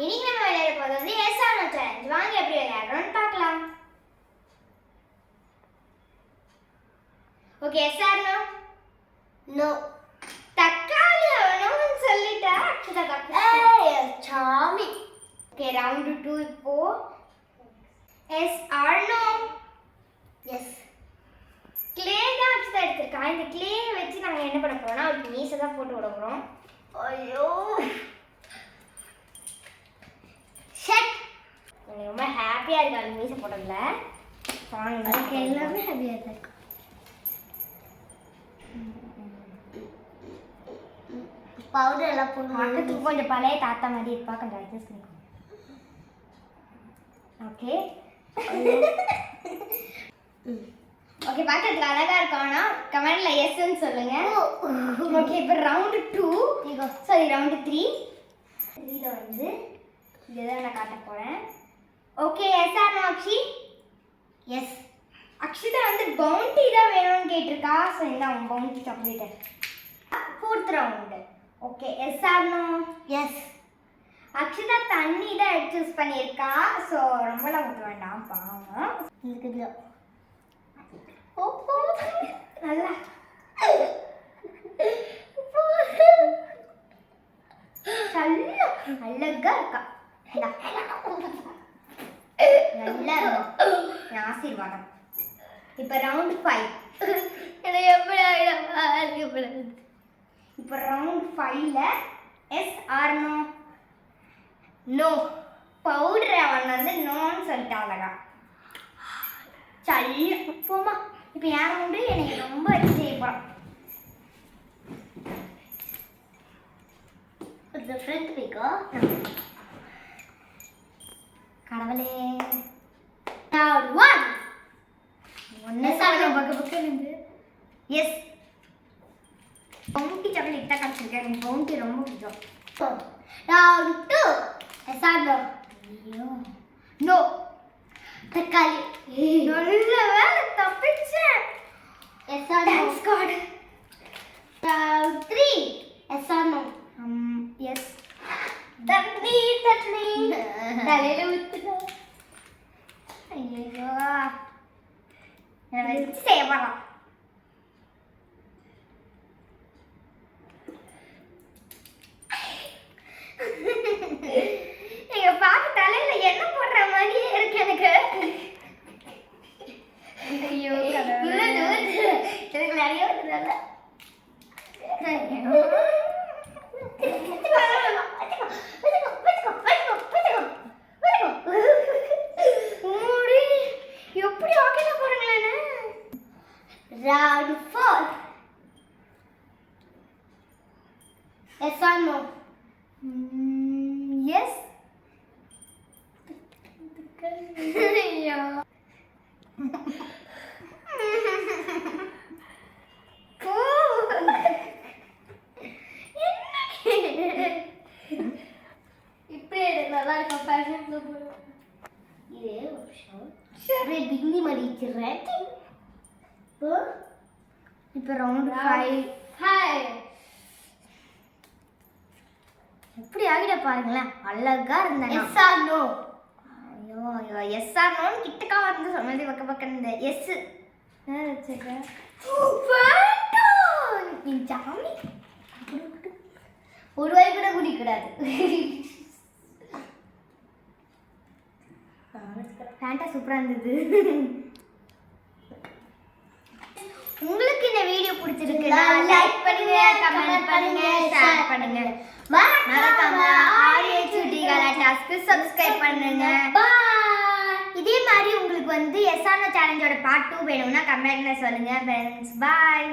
இன்னைக்கு நம்ம விளையாட போறது வந்து எஸ் ஆர் நோ சேலஞ்ச். வாங்க எப்படி விளையாடுறோம்னு பார்க்கலாம். Okay, yes or no? No. தக்காளி அவனோன்னு சொல்லிட்டா. அக்ஷதா சாமி. ஓகே, ரவுண்ட் 2 இப்போ. Yes or no? Yes. Clay தான் அக்ஷதா எடுத்திருக்கா. இந்த கிளேயை வச்சு நாங்க என்ன பண்ண போறோம்னா அவருக்கு மீசை தான் போட்டு விட போறோம். ஐயோ ரொம்ப ஹாப்பியா இருக்காங்க மீசை போட்டதுல. எனக்கு எல்லாமே ஹாப்பியா இருக்கு. பவுடர் எல்லாம் பார்க்கறதுக்கு கொஞ்சம் பழைய தாத்தா மாதிரி இருப்பா. கொஞ்சம் அட்ஜஸ்ட் பண்ணிக்கோ. ஓகே ஓகே, பார்க்கறதுக்கு அழகா இருக்கானா கமெண்ட்ல எஸ்ன்னு சொல்லுங்க. ஓகே, இப்போ ரவுண்ட் 2 சாரி ரவுண்ட் 3 இதுல வந்து இதுதான் நான் காட்ட போறேன். Okay, yes or no Akshi? Yes. Akshita வந்து பவுண்டி தான் வேணும்னு கேட்டிருக்கா. ஸோ இந்த அவன் Bounty chocolate. 4th round. Okay, yes or no? Yes. Akshita தண்ணி தான் சூஸ் பண்ணியிருக்கா. ஸோ ரொம்பலாம் ஊற்ற வேண்டாம், பாவம். இருக்குதுல நல்லா அழகா இருக்கா. நல்லா இருக்கும். ஆசீர்வாதம். இப்போ ரவுண்ட் 5. இப்போ ரவுண்ட் 5ல எஸ் ஆர் நோ? நோ. பவுடர் அவன் வந்து நோன்னு சொல்லிட்டா அழகா. சல்ல போமா. இப்போ என் ரவுண்டு எனக்கு ரொம்ப செய்ய போகிறான். ஃப்ரெண்ட் பிக்கோ கடவுளே. ரவுண்ட் 1 ஒன்று சாப்பிட பக்கம் இருந்து. எஸ். பவுண்டி சாக்லேட் தான் காமிச்சிருக்கேன். எனக்கு பவுண்டி ரொம்ப பிடிக்கும். Round 2 yes or no? ஐயோ நோ. தக்காளி. நல்ல வேலை தப்பிச்சேன். Yes or no? Thanks God. Round 3 yes or no? Yes. தண்ணி தலையில ஊத்துறோம். ஐயோ என்ன வச்சு செய்ய போறோம். நீங்க பார்க்க தலையில என்ன போடுற மாதிரியே இருக்கு எனக்கு. ஐயோ எனக்கு நிறைய வருதுல்ல. எப்படி ஆக்கில போறீங்களே. Round 4 yes or no? Yes. ஐயோ இப்படி நல்லா இருக்கும். ஃபேஷன் இது ஒரு நிமிஷம். அப்படியே பின்னி மடிச்சிடுறேன். இப்போ ரவுண்ட் 5. ஹாய். எப்படி ஆகிட பாருங்களேன். அழகா இருந்தாங்க. Yes or no? ஐயோ ஐயோ எஸ் ஆர் நோன்னு கிட்டக்கா வந்து சொன்னது பக்கம் இந்த எஸ் வச்சுருக்கேன். ஜாமி ஒரு வாய் கூட குடிக்கூடாது. ஃபேண்டா சூப்பராக இருந்தது. உங்களுக்கு இந்த வீடியோ பிடிச்சிருக்குன்னா லைக் பண்ணுங்க, கமெண்ட் பண்ணுங்க, ஷேர் பண்ணுங்க. மறக்காம ஆர்ஏச்சுடி கலாட்டாஸ்க்கு சப்ஸ்கிரைப் பண்ணுங்க. இதே மாதிரி உங்களுக்கு வந்து எஸ் ஆர் நோ சேலஞ்சோட பார்ட் 2 வேணும்னா கமெண்ட்ல சொல்லுங்க ஃப்ரெண்ட்ஸ். பாய்.